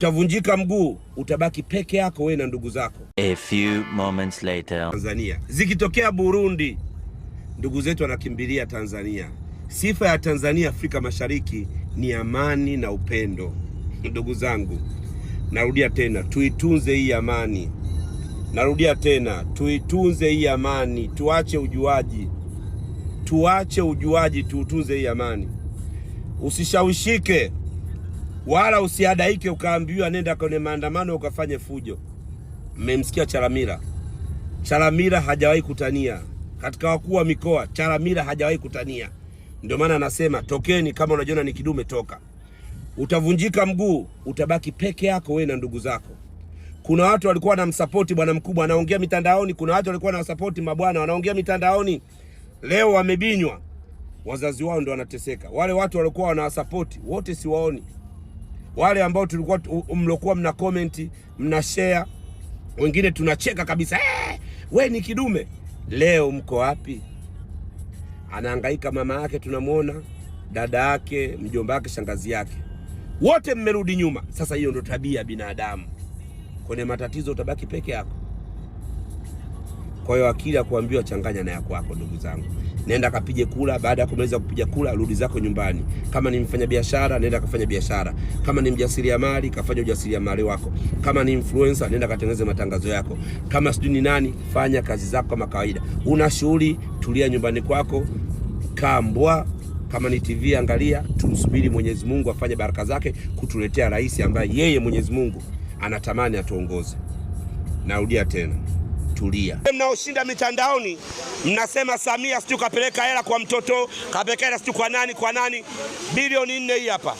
Utavunjika mguu, utabaki peke yako wewe na ndugu zako. A few moments later. Tanzania zikitokea Burundi, ndugu zetu wanakimbilia Tanzania. Sifa ya Tanzania Afrika Mashariki ni amani na upendo. Ndugu zangu, narudia tena, tuitunze hii amani. Narudia tena, tuitunze hii amani. Tuache ujuaji. Tuache ujuaji, tuutunze hii amani. Usishawishike wala usiadaike ukaambiwa nenda kwenye maandamano ukafanye fujo. Mmemsikia Chalamila. Chalamila hajawahi kutania. Katika wakuu wa mikoa, Chalamila hajawahi kutania. Ndio maana anasema tokeni, kama unajiona ni kidume toka. Utavunjika mguu, utabaki peke yako wewe na ndugu zako. Kuna watu walikuwa wanamsupport bwana mkubwa anaongea mitandaoni, kuna watu walikuwa wanasupport mabwana wanaongea mitandaoni. Leo wamebinywa. Wazazi wao ndio wanateseka. Wale watu walikuwa wanawasupport wote siwaoni. Wale ambao tulikuwa mlokuwa mna comment, mna share, wengine tunacheka kabisa, we ni kidume. Leo mko wapi? Anahangaika mama yake tunamuona, dada yake, mjomba wake, shangazi yake. Wote mmerudi nyuma. Sasa hiyo ndio tabia ya binadamu. Kwenye matatizo utabaki peke yako. Kwa hiyo akili ya kuambiwa changanya na yako yako, ndugu zangu. Nenda kapige kula, baada ya kumaliza kupiga kula rudi zako nyumbani. Kama ni mfanya biashara, nenda kafanya biashara. Kama ni mjasiriamali, kafanya ujasiriamali wako. Kama ni influencer, nenda katengeneze matangazo yako. Kama sijui ni nani, fanya kazi zako kama kawaida. Una shughuli, tulia nyumbani kwako, kambwa. Kama ni TV angalia, tumsubiri Mwenyezi Mungu afanye baraka zake kutuletea rais ambaye yeye Mwenyezi Mungu anatamani atuongoze. Narudia tena, tulia. Mnaoshinda mitandaoni mnasema Samia siju kapeleka hela kwa mtoto, kapeleka hela siju kwa nani, bilioni 4 hii hapa.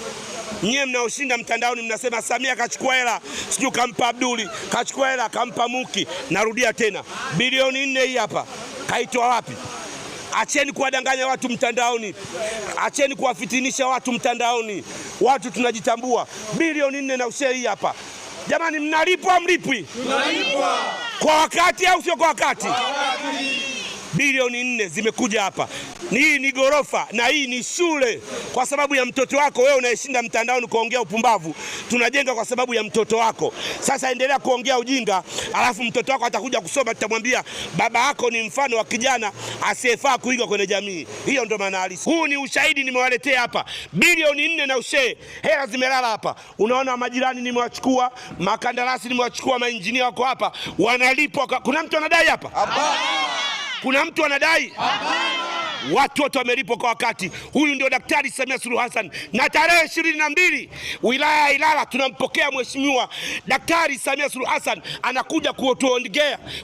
Nyie mnaoshinda mtandaoni mnasema Samia kachukua hela siju kampa Abduli, kachukua hela kampa Muki. Narudia tena, bilioni 4 hii hapa. Kaitoa wapi? Acheni kuwadanganya watu mtandaoni. Acheni kuwafitinisha watu mtandaoni. Watu tunajitambua. Bilioni 4 na ushe hii hapa. Jamani, mnalipwa mlipwi? Tunalipwa. Kwa wakati au sio kwa wakati? Kwa wakati. Bilioni 4 zimekuja hapa. Hii ni gorofa na hii ni shule. Kwa sababu ya mtoto wako wewe unayeshinda mtandaoni kuongea upumbavu. Tunajenga kwa sababu ya mtoto wako. Sasa endelea kuongea ujinga, alafu mtoto wako atakuja kusoma, tutamwambia baba yako ni mfano wa kijana asiyefaa kuigwa kwenye jamii. Hiyo ndio maana halisi. Huu ni ushahidi nimewaletea hapa. Bilioni 4 na ushe. Hela zimelala hapa. Unaona majirani nimewachukua, makandarasi nimewachukua, mainjinia wako hapa wanalipwa. Kuna mtu anadai hapa? Hapana. Kuna mtu anadai? Hapana. Watu wote wamelipwa kwa wakati. Huyu ndio Daktari Samia Suluhu Hassan. Na tarehe 22 wilaya ya Ilala tunampokea Mheshimiwa Daktari Samia Suluhu Hassan, anakuja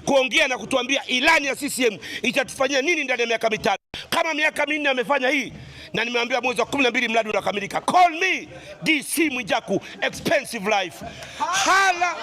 kuongea na kutuambia ilani ya CCM itatufanyia nini ndani ya miaka mitano. Kama miaka 4 amefanya hii, na nimeambiwa mwezi wa 12 mradi unakamilika. Call me DC Mwijaku, expensive life. Hala.